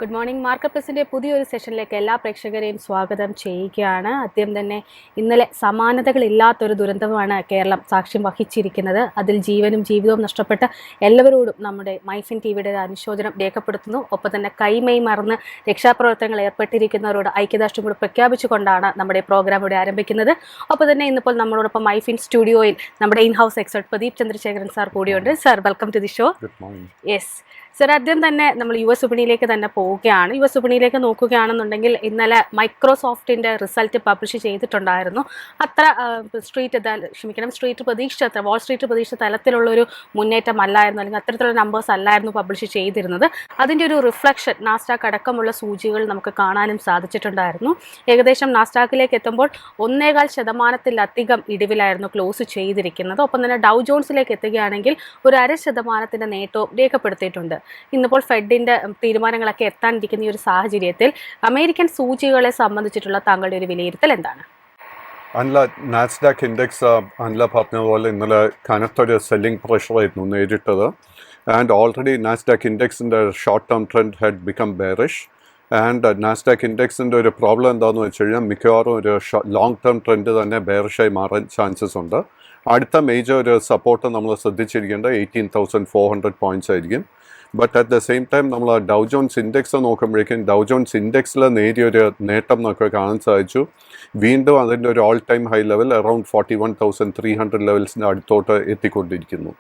Good morning. Market പ്ലസിൻ്റെ പുതിയൊരു സെഷനിലേക്ക് എല്ലാ പ്രേക്ഷകരെയും സ്വാഗതം ചെയ്യുകയാണ്. ആദ്യം തന്നെ ഇന്നലെ സമാനതകളില്ലാത്തൊരു ദുരന്തമാണ് കേരളം സാക്ഷ്യം വഹിച്ചിരിക്കുന്നത്. അതിൽ ജീവനും ജീവിതവും നഷ്ടപ്പെട്ട എല്ലാവരോടും നമ്മുടെ മൈഫിൻ ടിവിയുടെ അനുശോചനം രേഖപ്പെടുത്തുന്നു. ഒപ്പം തന്നെ കൈമൈ മറന്ന് രക്ഷാപ്രവർത്തനങ്ങൾ ഏർപ്പെട്ടിരിക്കുന്നവരോട് ഐക്യദാർഢ്യം കൂടി പ്രഖ്യാപിച്ചുകൊണ്ടാണ് നമ്മുടെ പ്രോഗ്രാം ഇവിടെ ആരംഭിക്കുന്നത്. ഒപ്പം തന്നെ ഇന്നിപ്പോൾ നമ്മളോടൊപ്പം മൈഫിൻ സ്റ്റുഡിയോയിൽ നമ്മുടെ in house expert Pradeep Chandrasekharan sir കൂടിയുണ്ട്. Sir, welcome to the show. Yes sir, ആദ്യം തന്നെ നമ്മൾ യു എസ് വിപണിയിലേക്ക് തന്നെ പോവുകയാണ്. യു എസ് വിപണിയിലേക്ക് നോക്കുകയാണെന്നുണ്ടെങ്കിൽ ഇന്നലെ മൈക്രോസോഫ്റ്റിൻ്റെ റിസൾട്ട് പബ്ലിഷ് ചെയ്തിട്ടുണ്ടായിരുന്നു. അത്ര സ്ട്രീറ്റ് പ്രതീക്ഷിച്ച വാൾ സ്ട്രീറ്റ് പ്രതീക്ഷിച്ച തലത്തിലുള്ളൊരു മുന്നേറ്റം അല്ലായിരുന്നു, അല്ലെങ്കിൽ അത്തരത്തിലുള്ള നമ്പേഴ്സ് അല്ലായിരുന്നു പബ്ലിഷ് ചെയ്തിരുന്നത്. അതിൻ്റെ ഒരു റിഫ്ലക്ഷൻ നാസ്ഡാക്ക് അടക്കമുള്ള സൂചികൾ നമുക്ക് കാണാനും സാധിച്ചിട്ടുണ്ടായിരുന്നു. ഏകദേശം നാസ്ഡാക്കിലേക്ക് എത്തുമ്പോൾ 1.25% ഇടിവിലായിരുന്നു ക്ലോസ് ചെയ്തിരിക്കുന്നത്. ഒപ്പം തന്നെ ഡൗ ജോൺസിലേക്ക് എത്തുകയാണെങ്കിൽ ഒരു 0.5% നേട്ടവും രേഖപ്പെടുത്തിയിട്ടുണ്ട്. ഇന്നിപ്പോൾ ഫെഡിൻ്റെ തീരുമാനങ്ങളൊക്കെ എത്താനിരിക്കുന്ന ഈ ഒരു സാഹചര്യത്തിൽ അമേരിക്കൻ സൂചികളെ സംബന്ധിച്ചിട്ടുള്ള താങ്കളുടെ ഒരു വിലയിരുത്തൽ എന്താണ്? നാസ്ഡാക്ക് ഇൻഡെക്സ് അനില പറഞ്ഞ പോലെ ഇന്നലെ കനത്തൊരു സെല്ലിംഗ് പ്രഷറായിരുന്നു നേരിട്ടത്. ആൻഡ് ഓൾറെഡി നാസ്ഡാക്ക് ഇൻഡെക്സിൻ്റെ short term trend had become bearish. And Nasdaq ഇൻഡെക്സിൻ്റെ ഒരു പ്രോബ്ലം എന്താണെന്ന് വെച്ച് കഴിഞ്ഞാൽ മിക്കവാറും ഒരു ലോങ് ടേം ട്രെൻഡ് തന്നെ ബെയറിഷായി മാറാൻ ചാൻസസ് ഉണ്ട്. അടുത്ത മേജർ ഒരു സപ്പോർട്ട് നമ്മൾ ശ്രദ്ധിച്ചിരിക്കേണ്ടത് 18,400 പോയിൻറ്റ്സ് ആയിരിക്കും. But at the same time നമ്മൾ ഡൗ ജോൺസ് ഇൻഡെക്സ് നോക്കുമ്പോഴേക്കും ഡൗ ജോൺസ് ഇൻഡെക്സിൽ നേരിയൊരു നേട്ടം നമുക്ക് കാണാൻ സാധിച്ചു. വീണ്ടും അതിൻ്റെ ഒരു all time high level around 41,300 ലെവൽസിൻ്റെ അടുത്തോട്ട് എത്തിക്കൊണ്ടിരിക്കുന്നു.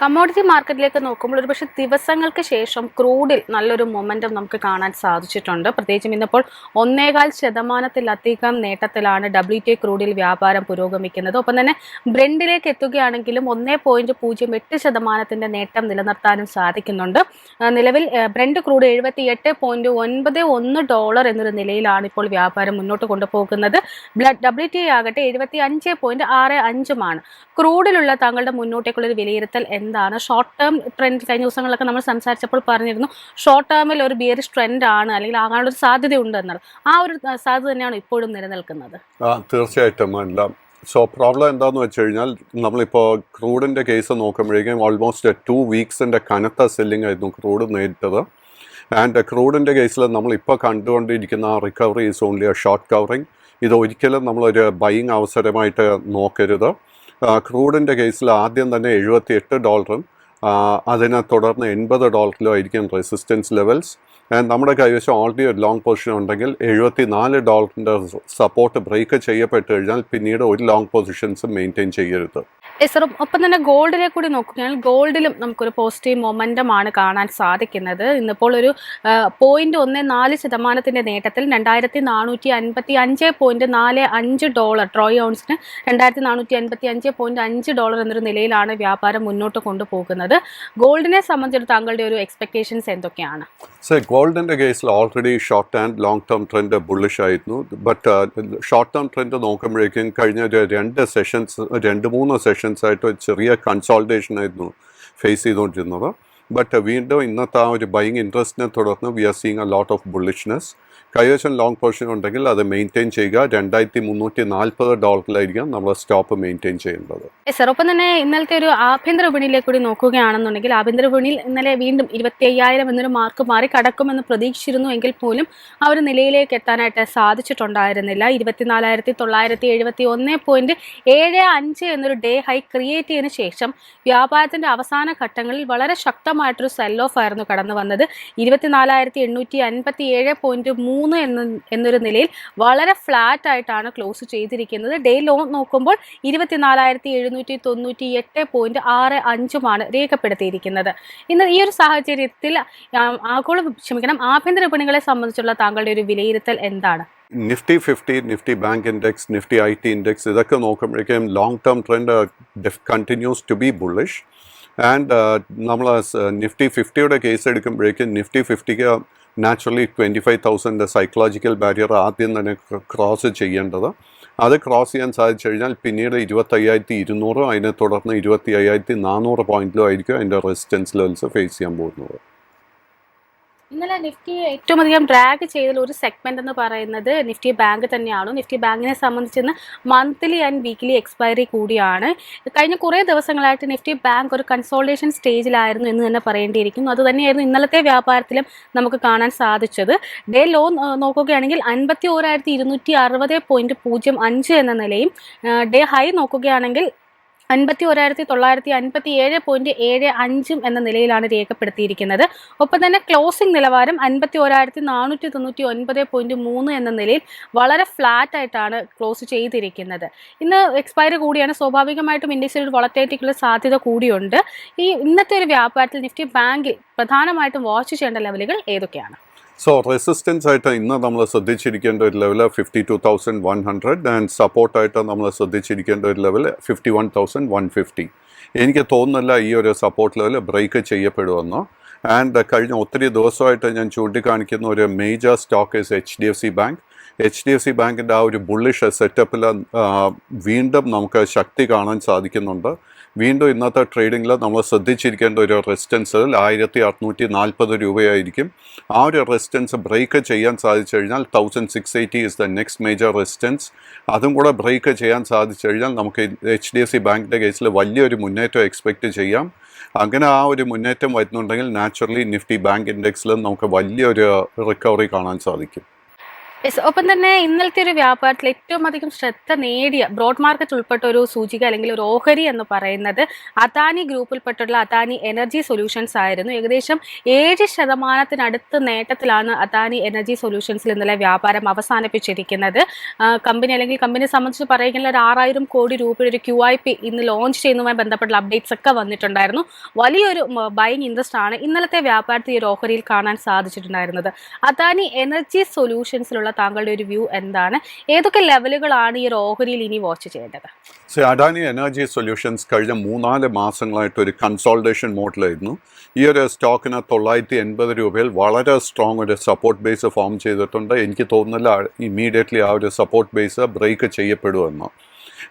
കമ്മോഡിറ്റി മാർക്കറ്റിലേക്ക് നോക്കുമ്പോൾ ഒരുപക്ഷെ ദിവസങ്ങൾക്ക് ശേഷം ക്രൂഡിൽ നല്ലൊരു മൊമെൻറ്റം നമുക്ക് കാണാൻ സാധിച്ചിട്ടുണ്ട്. പ്രത്യേകിച്ചും ഇന്നിപ്പോൾ 1.25% നേട്ടത്തിലാണ് WTI ക്രൂഡിൽ വ്യാപാരം പുരോഗമിക്കുന്നത്. ഒപ്പം തന്നെ ബ്രെൻഡിലേക്ക് എത്തുകയാണെങ്കിലും 1.08% നേട്ടം നിലനിർത്താനും സാധിക്കുന്നുണ്ട്. നിലവിൽ ബ്രെൻഡ് ക്രൂഡ് $78.91 എന്നൊരു നിലയിലാണ് ഇപ്പോൾ വ്യാപാരം മുന്നോട്ട് കൊണ്ടുപോകുന്നത്. WTI ആകട്ടെ 75.65 ക്രൂഡിലുള്ള താങ്കളുടെ മുന്നോട്ടേക്കുള്ളൊരു വിലയിരുത്തൽ എന്താണ്? ഷോർട്ട് ടേം ട്രെൻഡ് കഴിഞ്ഞ ദിവസങ്ങളിലൊക്കെ നമ്മൾ സംസാരിച്ചപ്പോൾ പറഞ്ഞിരുന്നു ഷോർട്ട് ടേമിൽ ഒരു ബിയറിഷ് ട്രെൻഡ് ആണ്, അല്ലെങ്കിൽ ആകാനുള്ള ഒരു സാധ്യതയുണ്ട് എന്നുള്ളത്. ആ ഒരു സാധ്യത തന്നെയാണ് ഇപ്പോഴും നിലനിൽക്കുന്നത്. തീർച്ചയായിട്ടും അല്ല. സോ പ്രോബ്ലം എന്താണെന്ന് വെച്ച് കഴിഞ്ഞാൽ നമ്മളിപ്പോൾ ക്രൂഡിൻ്റെ കേസ് നോക്കുമ്പോഴേക്കും ഓൾമോസ്റ്റ് 2 വീക്സിൻ്റെ കനത്ത സെല്ലിംഗ് ആയിരുന്നു ക്രൂഡ് നേരിട്ടത്. ആൻഡ് ക്രൂഡിൻ്റെ കേസിൽ നമ്മളിപ്പോൾ കണ്ടുകൊണ്ടിരിക്കുന്ന recovery is only A short covering. ഇത് ഒരിക്കലും നമ്മളൊരു ബൈയിങ് അവസരമായിട്ട് നോക്കരുത്. ക്രൂഡിൻ്റെ കേസിൽ ആദ്യം തന്നെ $78, അതിനെ തുടർന്ന് $80 ആയിരിക്കും റെസിസ്റ്റൻസ് ലെവൽസ്. നമ്മുടെ കൈവശം ഓൾറെഡി ഒരു ലോങ് പൊസിഷൻ ഉണ്ടെങ്കിൽ $74 സപ്പോർട്ട് ബ്രേക്ക് ചെയ്യപ്പെട്ട് കഴിഞ്ഞാൽ പിന്നീട് ഒരു ലോങ് പൊസിഷൻസും മെയിൻറ്റെയിൻ ചെയ്യരുത്. സർ, ഒപ്പം തന്നെ ഗോൾഡിലേക്ക് കൂടി നോക്കുകയാണെങ്കിൽ ഗോൾഡിലും നമുക്കൊരു പോസിറ്റീവ് മൊമെൻറ്റമാണ് കാണാൻ സാധിക്കുന്നത്. ഇന്നിപ്പോൾ ഒരു 0.14% നേട്ടത്തിൽ $2,455.45 ട്രോയ് ഔൺസിന് $2,455.5 എന്നൊരു നിലയിലാണ് വ്യാപാരം മുന്നോട്ട് കൊണ്ടുപോകുന്നത്. ഗോൾഡിനെ സംബന്ധിച്ചിടത്തോളം താങ്കളുടെ ഒരു എക്സ്പെക്ടേഷൻസ് എന്തൊക്കെയാണ്? ഗോൾഡിൻ്റെ കേസിൽ already short and long term trend bullish ആയിരുന്നു. ബട്ട് ഷോർട്ട് ടേം ട്രെൻഡ് നോക്കുമ്പോഴേക്കും കഴിഞ്ഞ ഒരു 2-3 സെഷൻസ് ആയിട്ട് ഒരു ചെറിയ കൺസോൾട്ടേഷൻ ആയിരുന്നു ഫേസ് ചെയ്തുകൊണ്ടിരുന്നത്. ബട്ട് വീണ്ടും ഇന്നത്തെ ആ ഒരു ബൈയിങ് ഇൻട്രസ്റ്റിനെ തുടർന്ന് we are seeing a lot of bullishness. കൈവശം ലോങ് പൊസിഷൻ ഉണ്ടെങ്കിൽ അത് മെയിൻറ്റെയിൻ ചെയ്യുക. $2,340 നമ്മൾ സ്റ്റോപ്പ് മെയിൻറ്റെയിൻ ചെയ്യേണ്ടത്. സർ, ഒപ്പം തന്നെ ഇന്നലത്തെ ഒരു ആഭ്യന്തര വിപണിയിലേക്ക് കൂടി നോക്കുകയാണെന്നുണ്ടെങ്കിൽ ആഭ്യന്തര വിപണിയിൽ ഇന്നലെ വീണ്ടും 25,000 എന്നൊരു മാർക്ക് മാറി കടക്കുമെന്ന് പ്രതീക്ഷിച്ചിരുന്നു എങ്കിൽ പോലും ആ ഒരു നിലയിലേക്ക് എത്താനായിട്ട് സാധിച്ചിട്ടുണ്ടായിരുന്നില്ല. 24,971.75 എന്നൊരു ഡേ ഹൈ ക്രിയേറ്റ് ചെയ്തതിനു ശേഷം വ്യാപാരത്തിൻ്റെ അവസാന ഘട്ടങ്ങളിൽ വളരെ ശക്തമായിട്ടൊരു സെൽ ഓഫ് ആയിരുന്നു കടന്നു വന്നത്. 24,857.3 എന്നൊരു നിലയിൽ വളരെ ഫ്ലാറ്റ് ആയിട്ടാണ് ക്ലോസ് ചെയ്തിരിക്കുന്നത്. ഡേ ലോ നോക്കുമ്പോൾ 24,798.65 രേഖപ്പെടുത്തിയിരിക്കുന്നത്. ഇന്ന് ഈ ഒരു സാഹചര്യത്തിൽ ആഭ്യന്തര വിപണികളെ സംബന്ധിച്ചുള്ള താങ്കളുടെ ഒരു വിലയിരുത്തൽ എന്താണ്? Nifty 50, Nifty bank index, Nifty IT index ഇതൊക്കെ നോക്കുമ്പോഴേക്കും long term trend continues to be bullish. And നമ്മൾ നിഫ്റ്റി 50യുടെ കേസ് എടുക്കുമ്പോഴേക്കും നിഫ്റ്റി 50ക്ക് നാച്ചുറലി 25,000 സൈക്കോളജിക്കൽ ബാരിയർ ആദ്യം തന്നെ ക്രോസ് ചെയ്യേണ്ടത്. അത് ക്രോസ് ചെയ്യാൻ സാധിച്ചു കഴിഞ്ഞാൽ പിന്നീട് 25,200 അതിനെ തുടർന്ന് 25,400 പോയിന്റിലും ആയിരിക്കും അതിൻ്റെ റെസിസ്റ്റൻസ് ലെവൽസ് ഫേസ് ചെയ്യാൻ പോകുന്നത്. ഇന്നലെ നിഫ്റ്റി ഏറ്റവും അധികം ഡ്രാഗ് ചെയ്തതിൽ ഒരു സെഗ്മെന്റ് എന്ന് പറയുന്നത് നിഫ്റ്റി ബാങ്ക് തന്നെയാണ്. നിഫ്റ്റി ബാങ്കിനെ സംബന്ധിച്ച് മന്ത്ലി ആൻഡ് വീക്ക്ലി എക്സ്പയറി കൂടിയാണ്. കഴിഞ്ഞ കുറേ ദിവസങ്ങളായിട്ട് നിഫ്റ്റി ബാങ്ക് ഒരു കൺസോൾട്ടേഷൻ സ്റ്റേജിലായിരുന്നു എന്ന് തന്നെ പറയേണ്ടിയിരിക്കുന്നു. അതുതന്നെയായിരുന്നു ഇന്നലത്തെ വ്യാപാരത്തിലും നമുക്ക് കാണാൻ സാധിച്ചത്. ഡേ ലോ നോക്കുകയാണെങ്കിൽ 51,260.05 എന്ന നിലയും ഡേ ഹൈ നോക്കുകയാണെങ്കിൽ 51,957.75 എന്ന നിലയിലാണ് രേഖപ്പെടുത്തിയിരിക്കുന്നത്. ഒപ്പം തന്നെ ക്ലോസിംഗ് നിലവാരം 51,499.3 എന്ന നിലയിൽ വളരെ ഫ്ലാറ്റ് ആയിട്ടാണ് ക്ലോസ് ചെയ്തിരിക്കുന്നത്. ഇന്ന് എക്സ്പയറി കൂടിയാണ്. സ്വാഭാവികമായിട്ടും ഇൻഡെക്സിൽ ഒരു വോളറ്റിലിറ്റിക്കുള്ള സാധ്യത കൂടിയുണ്ട്. ഇന്നത്തെ ഒരു വ്യാപാരത്തിൽ നിഫ്റ്റി ബാങ്കിൽ പ്രധാനമായിട്ടും വാച്ച് ചെയ്യേണ്ട ലെവലുകൾ ഏതൊക്കെയാണ്? സോ റെസിസ്റ്റൻസ് ആയിട്ട് ഇന്ന് നമ്മൾ ശ്രദ്ധിച്ചിരിക്കേണ്ട ഒരു ലെവൽ 52,100 ആൻഡ് സപ്പോർട്ടായിട്ട് നമ്മൾ ശ്രദ്ധിച്ചിരിക്കേണ്ട ഒരു ലെവൽ 51,150. എനിക്ക് തോന്നുന്നില്ല ഈ ഒരു സപ്പോർട്ട് ലെവൽ ബ്രേക്ക് ചെയ്യപ്പെടുമെന്ന്. ആൻഡ് കഴിഞ്ഞ ഒത്തിരി ദിവസമായിട്ട് ഞാൻ ചൂണ്ടിക്കാണിക്കുന്ന ഒരു major stock is HDFC bank. HDFC ബാങ്കിൻ്റെ ആ ഒരു ബുള്ളിഷ് സെറ്റപ്പിൽ വീണ്ടും നമുക്ക് ശക്തി കാണാൻ സാധിക്കുന്നുണ്ട്. വീണ്ടും ഇന്നത്തെ ട്രേഡിങ്ങിൽ നമ്മൾ ശ്രദ്ധിച്ചിരിക്കേണ്ട ഒരു റെസിസ്റ്റൻസ് 1,640 രൂപയായിരിക്കും. ആ ഒരു റെസിസ്റ്റൻസ് ബ്രേക്ക് ചെയ്യാൻ സാധിച്ചു കഴിഞ്ഞാൽ 1,680 is the next major resistance. അതും കൂടെ ബ്രേക്ക് ചെയ്യാൻ സാധിച്ചു കഴിഞ്ഞാൽ നമുക്ക് HDFC ബാങ്കിൻ്റെ കേസിൽ വലിയൊരു മുന്നേറ്റം എക്സ്പെക്റ്റ് ചെയ്യാം. അങ്ങനെ ആ ഒരു മുന്നേറ്റം വരുന്നുണ്ടെങ്കിൽ നാച്ചുറലി നിഫ്റ്റി ബാങ്ക് ഇൻഡെക്സിലും നമുക്ക് വലിയൊരു റിക്കവറി കാണാൻ സാധിക്കും. ഒപ്പം തന്നെ ഇന്നലത്തെ ഒരു വ്യാപാരത്തിൽ ഏറ്റവും അധികം ശ്രദ്ധ നേടിയ ബ്രോഡ് മാർക്കറ്റ് ഉൾപ്പെട്ട ഒരു സൂചിക അല്ലെങ്കിൽ ഒരു ഓഹരി എന്ന് പറയുന്നത് അദാനി ഗ്രൂപ്പിൽപ്പെട്ടുള്ള അദാനി എനർജി സൊല്യൂഷൻസ് ആയിരുന്നു. ഏകദേശം 7% നേട്ടത്തിലാണ് അദാനി എനർജി സൊല്യൂഷൻസിൽ ഇന്നലെ വ്യാപാരം അവസാനിപ്പിച്ചിരിക്കുന്നത്. കമ്പനിയെ സംബന്ധിച്ച് പറയുകയാണെങ്കിൽ ഒരു 6,000 കോടി രൂപയുടെ ഒരു QIP ഇന്ന് ലോഞ്ച് ചെയ്യുന്നതുമായി ബന്ധപ്പെട്ട അപ്ഡേറ്റ്സ് ഒക്കെ വന്നിട്ടുണ്ടായിരുന്നു. വലിയൊരു ബൈങ് ഇൻട്രസ്റ്റ് ആണ് ഇന്നലത്തെ വ്യാപാരത്തിൽ ഈ ഒരു ഓഹരിയിൽ കാണാൻ സാധിച്ചിട്ടുണ്ടായിരുന്നത്. അദാനി എനർജി സൊല്യൂഷൻസിലുള്ള താങ്കളുടെ ഒരു വ്യൂ എന്താണ്? ഏതൊക്കെ ലെവലുകളാണ് ഈ ഒരു ഓഹരിയിൽ ഇനി വാച്ച് ചെയ്യേണ്ടത്? അദാനി എനർജി സൊല്യൂഷൻസ് കഴിഞ്ഞ 3-4 മാസങ്ങളായിട്ട് ഒരു കൺസോൾട്ടേഷൻ മോഡിലായിരുന്നു. ഈ ഒരു സ്റ്റോക്കിന് 980 രൂപയിൽ വളരെ സ്ട്രോങ് ഒരു സപ്പോർട്ട് ബേസ് ഫോം ചെയ്തിട്ടുണ്ട്. എനിക്ക് തോന്നുന്നില്ല ഇമ്മീഡിയറ്റ്ലി ആ ഒരു സപ്പോർട്ട് ബേസ് ബ്രേക്ക് ചെയ്യപ്പെടുമെന്ന്.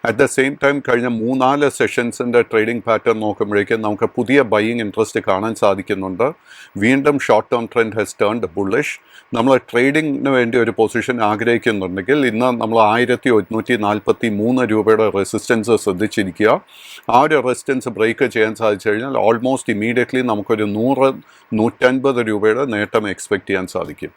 അറ്റ് ദ സെയിം ടൈം കഴിഞ്ഞ 3-4 സെഷൻസിൻ്റെ ട്രേഡിംഗ് പാറ്റേൺ നോക്കുമ്പോഴേക്കും നമുക്ക് പുതിയ ബൈയിങ് ഇൻട്രസ്റ്റ് കാണാൻ സാധിക്കുന്നുണ്ട്. വീണ്ടും short term trend has turned bullish. നമ്മൾ ട്രേഡിങ്ങിന് വേണ്ടി ഒരു പൊസിഷൻ ആഗ്രഹിക്കുന്നുണ്ടെങ്കിൽ ഇന്ന് നമ്മൾ 1,143 രൂപയുടെ റെസിസ്റ്റൻസ് ശ്രദ്ധിച്ചിരിക്കുക. ആ ഒരു റെസിസ്റ്റൻസ് ബ്രേക്ക് ചെയ്യാൻ സാധിച്ചു കഴിഞ്ഞാൽ ഓൾമോസ്റ്റ് ഇമ്മീഡിയറ്റ്ലി നമുക്കൊരു 100-150 രൂപയുടെ നേട്ടം എക്സ്പെക്റ്റ് ചെയ്യാൻ സാധിക്കും.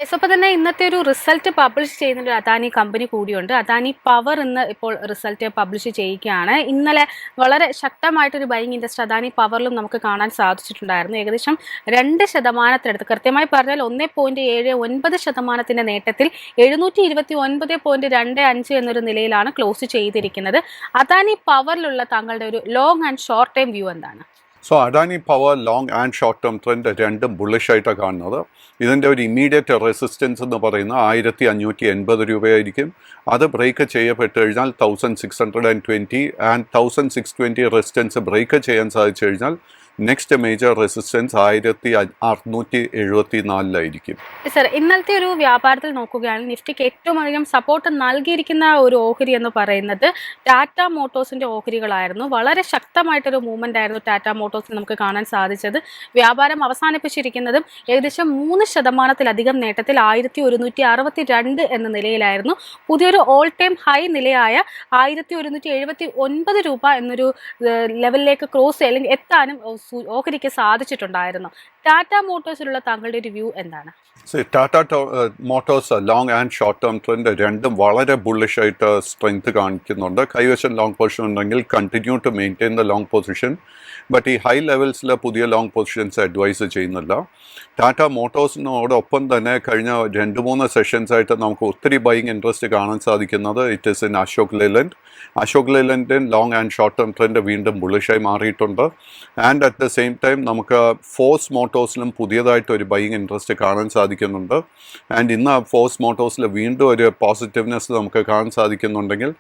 ഒപ്പം തന്നെ ഇന്നത്തെ ഒരു റിസൾട്ട് പബ്ലിഷ് ചെയ്യുന്ന ഒരു അദാനി കമ്പനി കൂടിയുണ്ട്. അദാനി പവർ ഇന്ന് ഇപ്പോൾ റിസൾട്ട് പബ്ലിഷ് ചെയ്യുകയാണ്. ഇന്നലെ വളരെ ശക്തമായിട്ടൊരു ബൈയിങ് ഇൻട്രസ്റ്റ് അദാനി പവറിലും നമുക്ക് കാണാൻ സാധിച്ചിട്ടുണ്ടായിരുന്നു. ഏകദേശം 2% കൃത്യമായി പറഞ്ഞാൽ 1.79% നേട്ടത്തിൽ 729.25 എന്നൊരു നിലയിലാണ് ക്ലോസ് ചെയ്തിരിക്കുന്നത്. അദാനി പവറിലുള്ള താങ്കളുടെ ഒരു long and short time view എന്താണ്? So Adani power long and short term trend രണ്ടും ബുള്ളിഷായിട്ടാണ് കാണുന്നത്. ഇതിൻ്റെ ഒരു ഇമ്മീഡിയറ്റ് റെസിസ്റ്റൻസ് എന്ന് പറയുന്നത് 1,580 രൂപയായിരിക്കും. അത് ബ്രേക്ക് ചെയ്യപ്പെട്ട് കഴിഞ്ഞാൽ 1,620 ആൻഡ് 1,620 റെസിസ്റ്റൻസ് ബ്രേക്ക് ചെയ്യാൻ സാധിച്ചു കഴിഞ്ഞാൽ നെക്സ്റ്റ് മേജർ റെസിസ്റ്റൻസ് 1,674 സർ, ഇന്നലത്തെ ഒരു വ്യാപാരത്തിൽ നോക്കുകയാണെങ്കിൽ നിഫ്റ്റിക്ക് ഏറ്റവും അധികം സപ്പോർട്ട് നൽകിയിരിക്കുന്ന ഒരു ഓഹരി എന്ന് പറയുന്നത് ടാറ്റ മോട്ടോഴ്സിൻ്റെ ഓഹരികളായിരുന്നു. വളരെ ശക്തമായിട്ടൊരു മൂവ്മെൻ്റ് ആയിരുന്നു ടാറ്റ മോട്ടോഴ്സിൽ നമുക്ക് കാണാൻ സാധിച്ചത്. വ്യാപാരം അവസാനിപ്പിച്ചിരിക്കുന്നതും ഏകദേശം 3% നേട്ടത്തിൽ 1,162 എന്ന നിലയിലായിരുന്നു. പുതിയൊരു ഓൾ ടൈം ഹൈ നിലയായ 1,179 രൂപ എന്നൊരു ലെവലിലേക്ക് ക്രോസ് അല്ലെങ്കിൽ എത്താനും ഓഹരിക്ക് സാധിച്ചിട്ടുണ്ടായിരുന്നു. ടാറ്റ മോട്ടോഴ്സിലുള്ള താങ്കളുടെ ഒരു വ്യൂ എന്താണ്? Tata Motors long and short term trend രണ്ടും വളരെ ബുള്ളിഷായിട്ട് സ്ട്രെങ്ത് കാണിക്കുന്നുണ്ട്. കൈവശം ലോങ് പൊസിഷൻ ഉണ്ടെങ്കിൽ continue to maintain the long position. But ഈ ഹൈ ലെവൽസിൽ പുതിയ ലോങ് പൊസിഷൻസ് അഡ്വൈസ് ചെയ്യുന്നില്ല. ടാറ്റ മോട്ടോഴ്സിനോടൊപ്പം തന്നെ കഴിഞ്ഞ 2-3 സെഷൻസായിട്ട് നമുക്ക് ഒത്തിരി ബൈയിങ് ഇൻട്രസ്റ്റ് കാണാൻ സാധിക്കുന്നത് it is in Ashok Leyland. Ashok ലേലൻഡിൻ long and short term trend വീണ്ടും ബുള്ളിഷായി മാറിയിട്ടുണ്ട്. And at the same time നമുക്ക് ഫോഴ്സ് മോട്ടോഴ്സിലും പുതിയതായിട്ട് ഒരു ബൈയിങ് ഇൻട്രസ്റ്റ് കാണാൻ സാധിക്കുന്നുണ്ട്. ആൻഡ് ഇന്ന് ഫോഴ്സ് മോട്ടോഴ്സിൽ വീണ്ടും ഒരു പോസിറ്റീവ്നെസ് നമുക്ക് കാണാൻ സാധിക്കുന്നുണ്ടെങ്കിൽ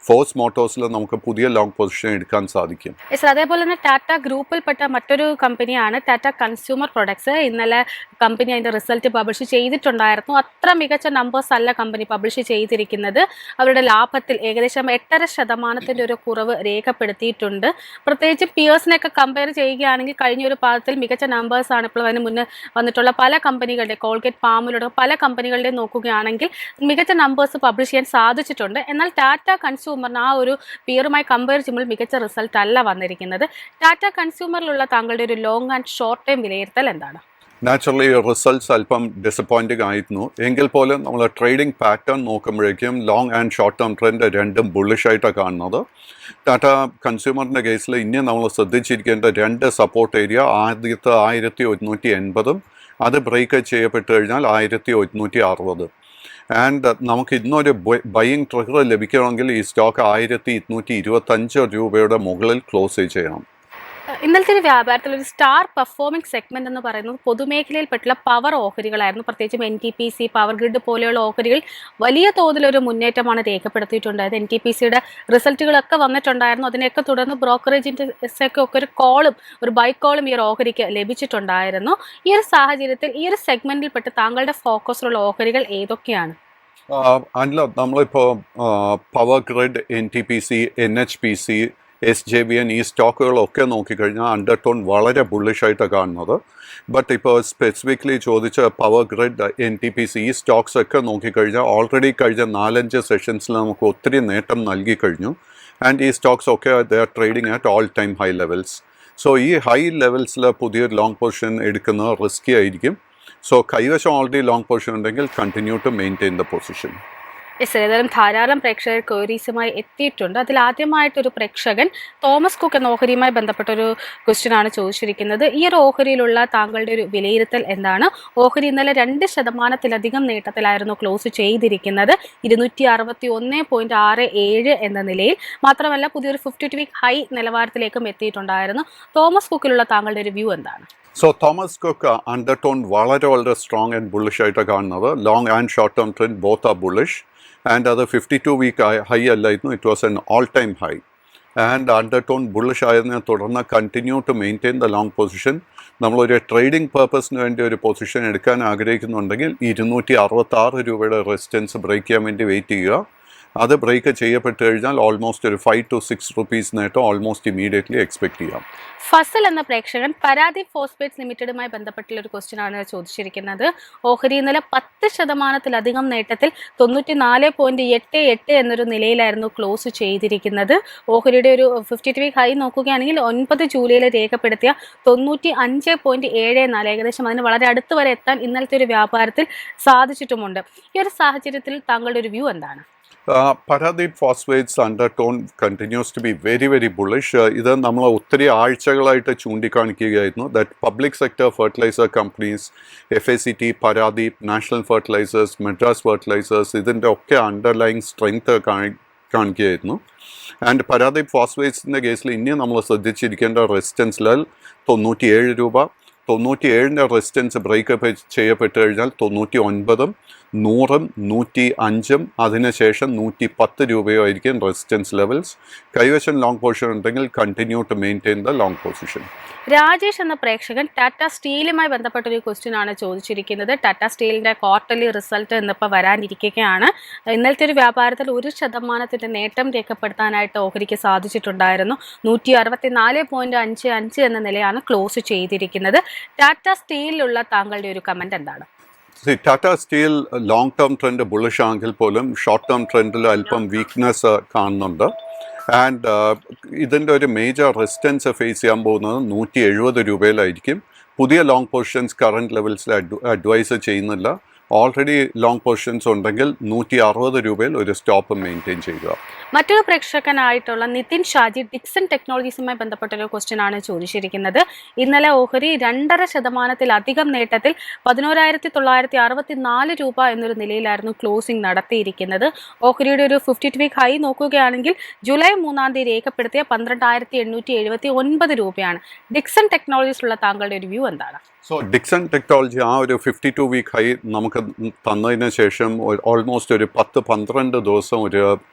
ഫോഴ്സ് മോട്ടോഴ്സിൽ നമുക്ക് പുതിയ ലോങ് പൊസിഷൻ എടുക്കാൻ സാധിക്കും. അതേപോലെ തന്നെ ടാറ്റ ഗ്രൂപ്പിൽപ്പെട്ട മറ്റൊരു കമ്പനിയാണ് ടാറ്റ കൺസ്യൂമർ പ്രൊഡക്ട്സ്. ഇന്നലെ കമ്പനി അതിൻ്റെ റിസൾട്ട് പബ്ലിഷ് ചെയ്തിട്ടുണ്ടായിരുന്നു. അത്ര മികച്ച നമ്പേഴ്സ് അല്ല കമ്പനി പബ്ലിഷ് ചെയ്തിരിക്കുന്നത്. അവരുടെ ലാഭത്തിൽ ഏകദേശം 8.5% ഒരു കുറവ് രേഖപ്പെടുത്തിയിട്ടുണ്ട്. പ്രത്യേകിച്ച് പിയേഴ്സിനെയൊക്കെ കമ്പയർ ചെയ്യുകയാണ് പറയുകയാണെങ്കിൽ കഴിഞ്ഞ ഒരു പാദത്തിൽ മികച്ച നമ്പേഴ്സാണ് ഇപ്പോൾ അതിന് മുന്നേ വന്നിട്ടുള്ള പല കമ്പനികളുടെ കോൾഗേറ്റ് പാമിലൂടെ പല കമ്പനികളുടെ നോക്കുകയാണെങ്കിൽ മികച്ച നമ്പേഴ്സ് പബ്ലിഷ് ചെയ്യാൻ സാധിച്ചിട്ടുണ്ട്. എന്നാൽ ടാറ്റ കൺസ്യൂമറിന് ആ ഒരു പിയറുമായി കമ്പയർ ചെയ്യുമ്പോൾ മികച്ച റിസൾട്ട് അല്ല വന്നിരിക്കുന്നത്. ടാറ്റ കൺസ്യൂമറിലുള്ള താങ്കളുടെ ഒരു ലോങ് ആൻഡ് ഷോർട്ട് ടൈം വിലയിരുത്തൽ എന്താണ്? നാച്ചുറലി റിസൾട്ട്സ് അല്പം ഡിസപ്പോയിൻറ്റിംഗ് ആയിരുന്നു. എങ്കിൽ പോലും നമ്മൾ ട്രേഡിംഗ് പാറ്റേൺ നോക്കുമ്പോഴേക്കും long and short term trend രണ്ടും ബുള്ളിഷായിട്ടാണ് കാണുന്നത്. ടാറ്റ കൺസ്യൂമറിൻ്റെ കേസിൽ ഇനി നമ്മൾ ശ്രദ്ധിച്ചിരിക്കേണ്ട രണ്ട് സപ്പോർട്ട് ഏരിയ, ആദ്യത്തെ 1180 അത് ബ്രേക്ക് ചെയ്യപ്പെട്ട് കഴിഞ്ഞാൽ 1160. ആൻഡ് നമുക്ക് ഇന്നൊരു ബൈയിങ് ട്രിഗർ ലഭിക്കണമെങ്കിൽ ഈ സ്റ്റോക്ക് 1225 രൂപയുടെ മുകളിൽ ക്ലോസ് ചെയ്യണം. ഇന്നലത്തെ ഒരു വ്യാപാരത്തിൽ ഒരു സ്റ്റാർ പെർഫോമിംഗ് സെഗ്മെന്റ് എന്ന് പറയുന്നത് പൊതുമേഖലയിൽപ്പെട്ടുള്ള പവർ ഓഹരികളായിരുന്നു. പ്രത്യേകിച്ചും NTPC, പവർ ഗ്രിഡ് പോലെയുള്ള ഓഹരികൾ വലിയ തോതിലൊരു മുന്നേറ്റമാണ് രേഖപ്പെടുത്തിയിട്ടുണ്ടായത്. NTPCയുടെ റിസൾട്ടുകളൊക്കെ വന്നിട്ടുണ്ടായിരുന്നു. അതിനെയൊക്കെ തുടർന്ന് ബ്രോക്കറേജിൻ്റെ ഒക്കെ ഒരു കോളും ഒരു ബൈ കോളും ഈ ഒരു ഓഹരിക്ക് ലഭിച്ചിട്ടുണ്ടായിരുന്നു. ഈ ഒരു സാഹചര്യത്തിൽ ഈ ഒരു സെഗ്മെന്റിൽപ്പെട്ട് താങ്കളുടെ ഫോക്കസിലുള്ള ഓഹരികൾ ഏതൊക്കെയാണ്? അല്ല, നമ്മളിപ്പോൾ power grid, NTPC, NHPC, SJVN ഈ സ്റ്റോക്കുകളൊക്കെ നോക്കിക്കഴിഞ്ഞാൽ അണ്ടർടോൺ വളരെ ബുള്ളിഷായിട്ടാണ് കാണുന്നത്. ബട്ട് ഇപ്പോൾ സ്പെസിഫിക്കലി ചോദിച്ച പവർ ഗ്രിഡ്, NTPC ഈ സ്റ്റോക്സ് ഒക്കെ നോക്കിക്കഴിഞ്ഞാൽ ഓൾറെഡി കഴിഞ്ഞ 4-5 സെഷൻസിൽ നമുക്ക് ഒത്തിരി നേട്ടം നൽകി കഴിഞ്ഞു. ആൻഡ് ഈ സ്റ്റോക്സ് ഒക്കെ they are trading at all time high levels. So ഈ ഹൈ ലെവൽസിൽ പുതിയൊരു ലോങ് പൊസിഷൻ എടുക്കുന്നത് റിസ്കി ആയിരിക്കും. സോ കൈവശം ഓൾറെഡി ലോങ് പൊസിഷൻ ഉണ്ടെങ്കിൽ continue to maintain the position. ഏതായാലും ധാരാളം പ്രേക്ഷകർ ക്വയറീസുമായി എത്തിയിട്ടുണ്ട്. അതിൽ ആദ്യമായിട്ടൊരു പ്രേക്ഷകൻ തോമസ് കുക്ക് എന്ന ഓഹരിയുമായി ബന്ധപ്പെട്ടൊരു ക്വസ്റ്റ്യൻ ആണ് ചോദിച്ചിരിക്കുന്നത്. ഈ ഒരു ഓഹരിയിലുള്ള താങ്കളുടെ ഒരു വിലയിരുത്തൽ എന്താണ്? ഓഹരി ഇന്നലെ 2% നേട്ടത്തിലായിരുന്നു ക്ലോസ് ചെയ്തിരിക്കുന്നത്, 261.67 എന്ന നിലയിൽ. മാത്രമല്ല പുതിയൊരു 52 വീക്ക് ഹൈ നിലവാരത്തിലേക്കും എത്തിയിട്ടുണ്ടായിരുന്നു. തോമസ് കുക്കിലുള്ള താങ്കളുടെ ഒരു വ്യൂ എന്താണ്? സോ തോമസ് കുക്ക് അണ്ടർടോൺ വളരെ സ്ട്രോങ് ആൻഡ് ബുള്ളിഷ് ആയിട്ടാണ് കാണുന്നത്. Long and short term trend both are bullish. And അത് 52 വീക്ക് ഹൈ അല്ലായിരുന്നു, it was an all time high. And undertone bullish ആയതിനെ തുടർന്ന് continue to maintain the long position. നമ്മളൊരു trading പർപ്പസിന് വേണ്ടി ഒരു പൊസിഷൻ എടുക്കാൻ ആഗ്രഹിക്കുന്നുണ്ടെങ്കിൽ 266 രൂപയുടെ റെസിസ്റ്റൻസ് ബ്രേക്ക് ചെയ്യാൻ വേണ്ടി വെയിറ്റ് ചെയ്യുക. അത് ബ്രേക്ക് ചെയ്യപ്പെട്ട് കഴിഞ്ഞാൽ ഓൾമോസ്റ്റ് ഒരു 5 to 6 rupees നേട്ടം ഓൾമോസ്റ്റ് ഇമീഡിയറ്റ്ലി എക്സ്പെക്ട് ചെയ്യാം. ഫസൽ എന്ന പ്രേക്ഷകൻ പരാദീപ് ഫോസ്ഫേറ്റ്സ് ലിമിറ്റഡുമായി ബന്ധപ്പെട്ടുള്ള ഒരു ക്വസ്റ്റ്യൻ ആണ് ചോദിച്ചിരിക്കുന്നത്. ഓഹരി ഇന്നലെ 10% നേട്ടത്തിൽ 94.88 എന്നൊരു നിലയിലായിരുന്നു ക്ലോസ് ചെയ്തിരിക്കുന്നത്. ഓഹരിയുടെ ഒരു 52 വീക്ക് ഹൈ നോക്കുകയാണെങ്കിൽ 9 ജൂലൈയിൽ രേഖപ്പെടുത്തിയ 95.74, ഏകദേശം അതിന് വളരെ അടുത്ത് വരെ എത്താൻ ഇന്നലത്തെ ഒരു വ്യാപാരത്തിൽ സാധിച്ചിട്ടുമുണ്ട്. ഈ ഒരു സാഹചര്യത്തിൽ താങ്കളുടെ ഒരു വ്യൂ എന്താണ്? Paradeep Phosphates undertone continues to be very bullish. ഇത് നമ്മൾ ഒത്തിരി ആഴ്ചകളായിട്ട് ചൂണ്ടിക്കാണിക്കുകയായിരുന്നു that public sector fertiliser companies, FACT, Paradeep, National Fertilizers, Madras Fertilizers ഇതിൻ്റെ ഒക്കെ അണ്ടർലൈങ് സ്ട്രെങ്ത് കാണിക്കുകയായിരുന്നു. ആൻഡ് പരാദീപ് ഫോസ്ഫേറ്റ്സിൻ്റെ കേസിൽ ഇനി നമ്മൾ ശ്രദ്ധിച്ചിരിക്കേണ്ട റെസിസ്റ്റൻസ് ലെവൽ 97 രൂപ. 97ൻ്റെ റെസിസ്റ്റൻസ് ബ്രേക്കപ്പ് ചെയ്യപ്പെട്ട് കഴിഞ്ഞാൽ 99, 100, 105 അതിനുശേഷം 110 രൂപയോ ആയിരിക്കും റെസിസ്റ്റൻസ് ലെവൽസ്. കൈവശം ലോങ് പൊസിഷൻ ഉണ്ടെങ്കിൽ continue to maintain the long position. Rajesh എന്ന പ്രേക്ഷകൻ ടാറ്റ സ്റ്റീലുമായി ബന്ധപ്പെട്ടൊരു ക്വസ്റ്റ്യൻ ആണ് ചോദിച്ചിരിക്കുന്നത്. ടാറ്റ സ്റ്റീലിൻ്റെ ക്വാർട്ടർലി റിസൾട്ട് എന്നിപ്പോൾ വരാനിരിക്കുകയാണ്. ഇന്നലത്തെ ഒരു വ്യാപാരത്തിൽ 1% നേട്ടം രേഖപ്പെടുത്താനായിട്ട് ഓഹരിക്ക് സാധിച്ചിട്ടുണ്ടായിരുന്നു. 164.55 എന്ന നിലയാണ് ക്ലോസ് ചെയ്തിരിക്കുന്നത്. ടാറ്റ സ്റ്റീലിലുള്ള താങ്കളുടെ ഒരു കമൻറ്റ് എന്താണ്? Tata steel long term trend bullish ആണെങ്കിൽ പോലും ഷോർട്ട് ടേം ട്രെൻഡിൽ അല്പം വീക്ക്നെസ് കാണുന്നുണ്ട്. ആൻഡ് ഇതിൻ്റെ ഒരു മേജർ റെസിസ്റ്റൻസ് ഫേസ് ചെയ്യാൻ പോകുന്നത് 170 രൂപയിലായിരിക്കും. പുതിയ ലോങ് പൊസിഷൻസ് കറണ്ട് ലെവൽസിൽ അഡ്വൈസ് ചെയ്യുന്നില്ല. ഓൾറെഡി ലോങ് പൊസിഷൻസ് ഉണ്ടെങ്കിൽ 160 രൂപയിൽ ഒരു സ്റ്റോപ്പ് മെയിൻറ്റെയിൻ ചെയ്യുക. മറ്റൊരു പ്രേക്ഷകനായിട്ടുള്ള നിതിൻ ഷാജി ഡിക്സൺ ടെക്നോളജീസുമായി ബന്ധപ്പെട്ടൊരു ക്വസ്റ്റ്യൻ ആണ് ചോദിച്ചിരിക്കുന്നത്. ഇന്നലെ ഓഹരി 2.5% നേട്ടത്തിൽ 11,964 രൂപ എന്നൊരു നിലയിലായിരുന്നു ക്ലോസിംഗ് നടത്തിയിരിക്കുന്നത്. ഓഹരിയുടെ ഒരു 52 വീക്ക് ഹൈ നോക്കുകയാണെങ്കിൽ ജൂലൈ 3 രേഖപ്പെടുത്തിയ 12,879 രൂപയാണ്. ഡിക്സൺ ടെക്നോളജീസിലുള്ള താങ്കളുടെ ഒരു വ്യൂ എന്താണ്? സോ ഡിക്സൺ ടെക്നോളജി ആ ഒരു 52 വീക്ക് ഹൈ നമുക്ക് തന്നതിന് ശേഷം ഓൾമോസ്റ്റ് ഒരു 10-12 ദിവസം ഒരു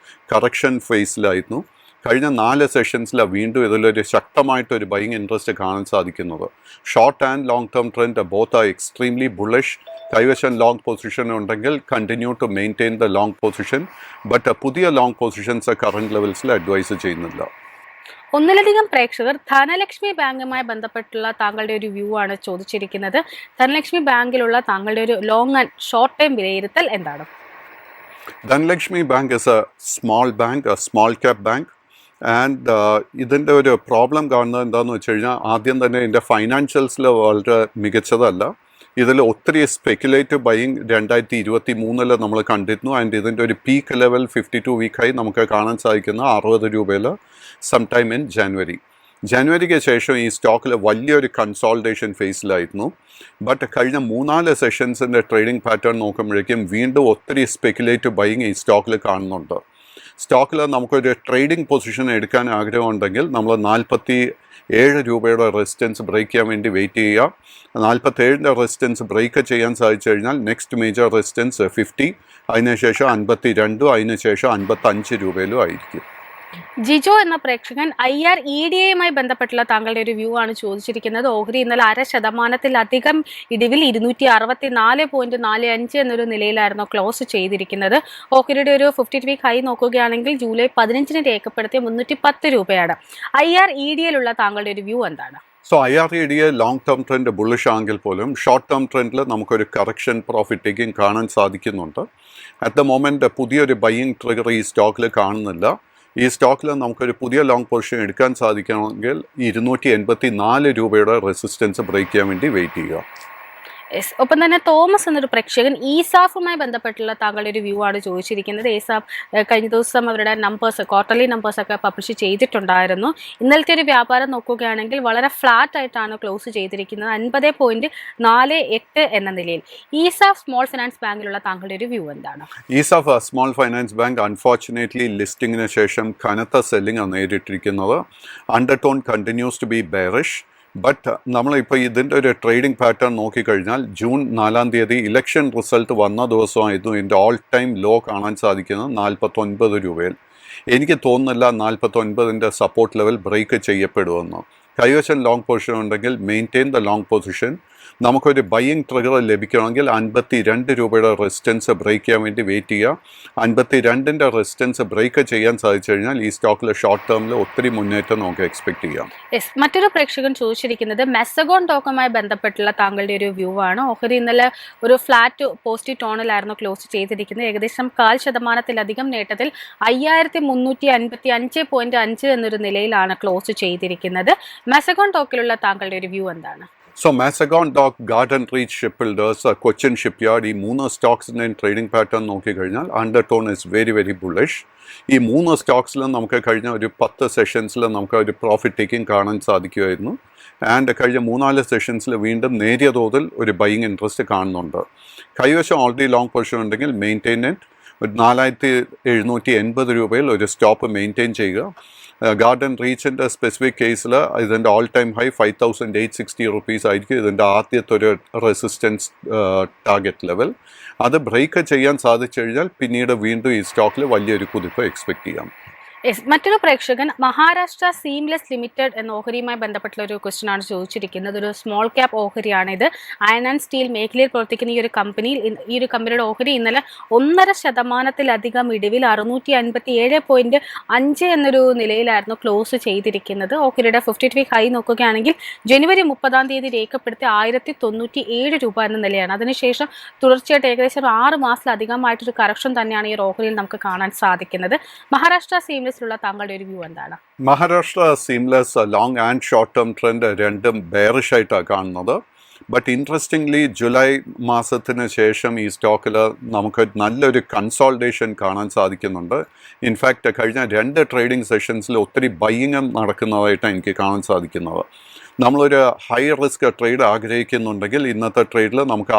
കറക്ഷൻ ഫേസിലായിരുന്നു. കഴിഞ്ഞ 4 സെഷൻസിൽ വീണ്ടും ഇതിലൊരു ശക്തമായിട്ടൊരു ബൈയിങ് ഇൻട്രസ്റ്റ് കാണാൻ സാധിക്കുന്നത്. Short and long term trend both are extremely bullish. കൈവശം ലോങ് പൊസിഷൻ ഉണ്ടെങ്കിൽ continue to maintain the long position. But പുതിയ ലോങ് പൊസിഷൻസ് കറണ്ട് ലെവൽസിൽ അഡ്വൈസ് ചെയ്യുന്നില്ല. ഒന്നിലധികം പ്രേക്ഷകർ ധനലക്ഷ്മി ബാങ്കുമായി ബന്ധപ്പെട്ടുള്ള താങ്കളുടെ ഒരു വ്യൂ ആണ് ചോദിച്ചിരിക്കുന്നത്. ധനലക്ഷ്മി ബാങ്കിലുള്ള താങ്കളുടെ ഒരു ലോങ് ആൻഡ് ഷോർട്ട് ടൈം വിലയിരുത്തൽ എന്താണ്? Dhanlakshmi Bank is a small bank, a small cap bank. And ഇതിൻ്റെ ഒരു പ്രോബ്ലം കാണുന്നത് എന്താണെന്ന് വെച്ച് കഴിഞ്ഞാൽ ആദ്യം തന്നെ ഇതിൻ്റെ ഫൈനാൻഷ്യൽസിൽ വളരെ മികച്ചതല്ല. ഇതിൽ ഒത്തിരി സ്പെക്കുലേറ്റീവ് ബൈയിങ് 2023 നമ്മൾ കണ്ടിരുന്നു. ആൻഡ് ഇതിൻ്റെ ഒരു പീക്ക് ലെവൽ 52 വീക്കായി നമുക്ക് കാണാൻ സാധിക്കുന്ന 60 രൂപയിൽ സം ടൈം ഇൻ ജനുവരിക്ക് ശേഷം ഈ സ്റ്റോക്കിൽ വലിയൊരു കൺസോൾട്ടേഷൻ ഫേസിലായിരുന്നു. ബട്ട് കഴിഞ്ഞ 3-4 സെഷൻസിൻ്റെ ട്രേഡിംഗ് പാറ്റേൺ നോക്കുമ്പോഴേക്കും വീണ്ടും ഒത്തിരി സ്പെക്കുലേറ്റീവ് ബൈയിങ് ഈ സ്റ്റോക്കിൽ കാണുന്നുണ്ട്. സ്റ്റോക്കിൽ നമുക്കൊരു ട്രേഡിംഗ് പൊസിഷൻ എടുക്കാൻ ആഗ്രഹമുണ്ടെങ്കിൽ നമ്മൾ 47 രൂപയുടെ റെസിസ്റ്റൻസ് ബ്രേക്ക് ചെയ്യാൻ വേണ്ടി വെയിറ്റ് ചെയ്യുക. 47ൻ്റെ റെസിസ്റ്റൻസ് ബ്രേക്ക് ചെയ്യാൻ സാധിച്ചു കഴിഞ്ഞാൽ നെക്സ്റ്റ് മേജർ റെസിസ്റ്റൻസ് 50, അതിനുശേഷം 52, അതിനുശേഷം 55 രൂപയിലും ആയിരിക്കും. ജിജോ എന്ന പ്രേക്ഷകൻ IREDAയുമായി ബന്ധപ്പെട്ടുള്ള താങ്കളുടെ ഒരു വ്യൂ ആണ് ചോദിച്ചിരിക്കുന്നത്. ഓഹരി ഇന്നലെ 0.5% ഇടിവിൽ 264.45 എന്നൊരു നിലയിലായിരുന്നു ക്ലോസ് ചെയ്തിരിക്കുന്നത്. ഓഹരിയുടെ ഒരു 52 വീക്ക് ഹൈ നോക്കുകയാണെങ്കിൽ ജൂലൈ 15 രേഖപ്പെടുത്തിയ 310 രൂപയാണ്. IREDAയിലുള്ള താങ്കളുടെ ഒരു വ്യൂ എന്താണ്? So IREDA long term trend bullish ആണെങ്കിൽ പോലും ഷോർട്ട് ടേം ട്രെൻഡിൽ നമുക്കൊരു കറക്ഷൻ പ്രോഫിറ്റ് ടേക്കിംഗ് കാണാൻ സാധിക്കുന്നുണ്ട്. അറ്റ് ദ മൊമെൻറ്റ് പുതിയൊരു ബൈയിങ് ട്രിഗർ ഈ സ്റ്റോക്കിൽ കാണുന്നില്ല. ഈ സ്റ്റോക്കിൽ നമുക്കൊരു പുതിയ ലോങ് പൊസിഷൻ എടുക്കാൻ സാധിക്കണമെങ്കിൽ 284 രൂപയുടെ റെസിസ്റ്റൻസ് ബ്രേക്ക് ചെയ്യാൻ വേണ്ടി വെയിറ്റ് ചെയ്യുക. ഒപ്പം തന്നെ തോമസ് എന്നൊരു പ്രേക്ഷകൻ ESAFുമായി ബന്ധപ്പെട്ടുള്ള താങ്കളുടെ ഒരു വ്യൂ ആണ് ചോദിച്ചിരിക്കുന്നത്. ESAF കഴിഞ്ഞ ദിവസം അവരുടെ ക്വാർട്ടർലി നമ്പേഴ്സൊക്കെ പബ്ലിഷ് ചെയ്തിട്ടുണ്ടായിരുന്നു. ഇന്നലത്തെ ഒരു വ്യാപാരം നോക്കുകയാണെങ്കിൽ വളരെ ഫ്ലാറ്റ് ആയിട്ടാണ് ക്ലോസ് ചെയ്തിരിക്കുന്നത്, 50.48 എന്ന നിലയിൽ. ESAF സ്മോൾ ഫൈനാൻസ് ബാങ്കിലുള്ള താങ്കളുടെ ഒരു വ്യൂ എന്താണ്? ESAF Small Finance Bank unfortunately ലിസ്റ്റിങ്ങിന് ശേഷം കനത്ത സെല്ലിംഗ് ആണ് നേരിട്ടിരിക്കുന്നത്. Undertone continues to be bearish. But നമ്മളിപ്പോൾ ഇതിൻ്റെ ഒരു ട്രേഡിംഗ് പാറ്റേൺ നോക്കിക്കഴിഞ്ഞാൽ ജൂൺ 4 ഇലക്ഷൻ റിസൾട്ട് വന്ന ദിവസമായിരുന്നു ഇതിൻ്റെ ഓൾ ടൈം ലോ കാണാൻ സാധിക്കുന്നത് 49 രൂപയിൽ. എനിക്ക് തോന്നുന്നില്ല 49ൻ്റെ സപ്പോർട്ട് ലെവൽ ബ്രേക്ക് ചെയ്യപ്പെടുമെന്ന്. കൈവശം ലോങ് പൊസിഷൻ ഉണ്ടെങ്കിൽ മെയിൻറ്റെയിൻ ദ ലോങ് പൊസിഷൻ. നമുക്കൊരു ബൈയിങ് ട്രിഗർ ലഭിക്കണമെങ്കിൽ 52 രൂപയുടെ റെസിസ്റ്റൻസ് ബ്രേക്ക് ചെയ്യാൻ വേണ്ടി വെയിറ്റ് ചെയ്യുക. 52ൻ്റെ റെസിസ്റ്റൻസ് ബ്രേക്ക് ചെയ്യാൻ സാധിച്ചു കഴിഞ്ഞാൽ ഈ സ്റ്റോക്കിൽ ഷോർട്ട് ടേമിൽ ഒത്തിരി മുന്നേറ്റം നമുക്ക് എക്സ്പെക്ട് ചെയ്യാം. മറ്റൊരു പ്രേക്ഷകൻ ചോദിച്ചിരിക്കുന്നത് മെസഗോൺ ടോക്കുമായി ബന്ധപ്പെട്ടുള്ള താങ്കളുടെ ഒരു വ്യൂ ആണ്. ഓഹരി ഇന്നലെ ഒരു ഫ്ലാറ്റ് പോസിറ്റീവ് ടോണിലായിരുന്നു ക്ലോസ് ചെയ്തിരിക്കുന്നത്. ഏകദേശം 0.5% നേട്ടത്തിൽ 5355.5 എന്നൊരു നിലയിലാണ് ക്ലോസ് ചെയ്തിരിക്കുന്നത്. മെസഗോൺ ടോക്കിലുള്ള താങ്കളുടെ ഒരു വ്യൂ എന്താണ്? So Mazagon Dock, Garden Reach Shipbuilders, Cochin Shipyard, ഈ 3 സ്റ്റോക്സിൻ്റെയും ട്രേഡിംഗ് പാറ്റേൺ നോക്കിക്കഴിഞ്ഞാൽ undertone is very very bullish. ഈ 3 സ്റ്റോക്സിലും നമുക്ക് കഴിഞ്ഞ ഒരു 10 സെഷൻസിൽ നമുക്ക് ഒരു പ്രോഫിറ്റ് ടേക്കിംഗ് കാണാൻ സാധിക്കുമായിരുന്നു. ആൻഡ് കഴിഞ്ഞ 3-4 സെഷൻസിൽ വീണ്ടും നേരിയ തോതിൽ ഒരു ബൈയിങ് ഇൻട്രസ്റ്റ് കാണുന്നുണ്ട്. കൈവശം ഓൾറെഡി ലോങ് പൊസിഷൻ ഉണ്ടെങ്കിൽ മെയിൻറ്റെയിൻ ഇറ്റ്. ഒരു 4780 രൂപയിൽ ഒരു സ്റ്റോപ്പ് മെയിൻറ്റെയിൻ ചെയ്യുക. ഗാർഡൻ റീച്ചിൻ്റെ സ്പെസിഫിക് കേസിൽ ഇതിൻ്റെ ഓൾ ടൈം ഹൈ 5860 റുപ്പീസ് ആയിരിക്കും ഇതിൻ്റെ ആദ്യത്തെ ഒരു റെസിസ്റ്റൻസ് ടാർഗറ്റ് ലെവൽ. അത് ബ്രേക്ക് ചെയ്യാൻ സാധിച്ചു കഴിഞ്ഞാൽ പിന്നീട് വീണ്ടും ഈ സ്റ്റോക്കിൽ വലിയൊരു കുതിപ്പ് എക്സ്പെക്ട് ചെയ്യാം. മറ്റൊരു പ്രേക്ഷകൻ മഹാരാഷ്ട്ര സീംലെസ് ലിമിറ്റഡ് എന്ന ഓഹരിയുമായി ബന്ധപ്പെട്ടുള്ള ഒരു ക്വസ്റ്റ്യൻ ആണ് ചോദിച്ചിരിക്കുന്നത്. ഒരു സ്മോൾ ക്യാപ്പ് ഓഹരിയാണിത്. അയൺ ആൻഡ് സ്റ്റീൽ മേഖലയിൽ പ്രവർത്തിക്കുന്ന ഈ ഒരു കമ്പനിയുടെ ഓഹരി ഇന്നലെ 1.5% ഇടിവിൽ 657.5 എന്നൊരു നിലയിലായിരുന്നു ക്ലോസ് ചെയ്തിരിക്കുന്നത്. ഓഹരിയുടെ 52 വീക്ക് ഹൈ നോക്കുകയാണെങ്കിൽ ജനുവരി 30 രേഖപ്പെടുത്തിയ 1097 രൂപ എന്ന നിലയാണ്. അതിനുശേഷം തുടർച്ചയായിട്ട് ഏകദേശം 6 മാസത്തിലധികമായിട്ടൊരു കറക്ഷൻ തന്നെയാണ് ഈ ഒരു ഓഹരിയിൽ നമുക്ക് കാണാൻ സാധിക്കുന്നത്. മഹാരാഷ്ട്ര സീംലെസ് താങ്കളുടെ ഒരു വ്യൂ എന്താണ്? Maharashtra seamless long and short term trend രണ്ടും ബെയറിഷ് ആയിട്ടാണ് കാണുന്നത്. ബട്ട് ഇൻട്രസ്റ്റിംഗ്ലി ജൂലൈ മാസത്തിന് ശേഷം ഈ സ്റ്റോക്കിൽ നമുക്ക് നല്ലൊരു കൺസോൾട്ടേഷൻ കാണാൻ സാധിക്കുന്നുണ്ട്. ഇൻഫാക്റ്റ് കഴിഞ്ഞ 2 ട്രേഡിംഗ് സെഷൻസിൽ ഒത്തിരി ബൈയിങ് നടക്കുന്നതായിട്ടാണ് എനിക്ക് കാണാൻ സാധിക്കുന്നത്. നമ്മളൊരു ഹൈ റിസ്ക് ട്രേഡ് ആഗ്രഹിക്കുന്നുണ്ടെങ്കിൽ ഇന്നത്തെ ട്രേഡിൽ നമുക്ക്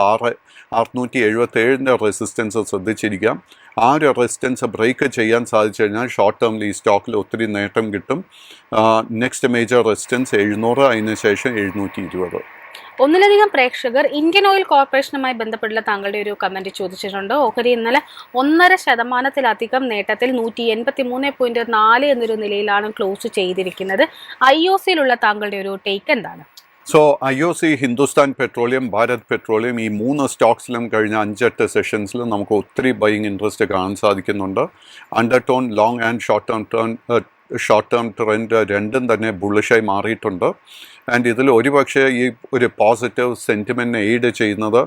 677ൻ്റെ റെസിസ്റ്റൻസ് ശ്രദ്ധിച്ചിരിക്കാം. ആ ഒരു റെസിസ്റ്റൻസ് ബ്രേക്ക് ചെയ്യാൻ സാധിച്ചു കഴിഞ്ഞാൽ ഷോർട്ട് ടേമിൽ ഈ സ്റ്റോക്കിൽ ഒത്തിരി നേട്ടം കിട്ടും. നെക്സ്റ്റ് മേജർ റെസിസ്റ്റൻസ് 700, അതിന് ശേഷം 720. ഒന്നിലധികം പ്രേക്ഷകർ ഇന്ത്യൻ ഓയിൽ കോർപ്പറേഷനുമായി ബന്ധപ്പെട്ടുള്ള താങ്കളുടെ ഒരു കമന്റ് ചോദിച്ചിട്ടുണ്ട്. ഓഹരി ഇന്നലെ 1.5% നേട്ടത്തിൽ 183.4 എന്നൊരു നിലയിലാണ് ക്ലോസ് ചെയ്തിരിക്കുന്നത്. IOCയിലുള്ള താങ്കളുടെ ഒരു ടേക്ക് എന്താണ്? So IOC, Hindustan petroleum, Bharat petroleum, ഈ 3 സ്റ്റോക്സിലും കഴിഞ്ഞ 5-8 സെഷൻസിലും നമുക്ക് ഒത്തിരി ബൈയിങ് ഇൻട്രസ്റ്റ് കാണാൻ സാധിക്കുന്നുണ്ട്. Undertone long and short term short term trend രണ്ടും തന്നെ ബുള്ളിഷായി മാറിയിട്ടുണ്ട്. ആൻഡ് ഇതിൽ ഒരുപക്ഷെ ഈ ഒരു പോസിറ്റീവ് സെൻറ്റിമെൻറ്റിനെ എയ്ഡ് ചെയ്യുന്നത്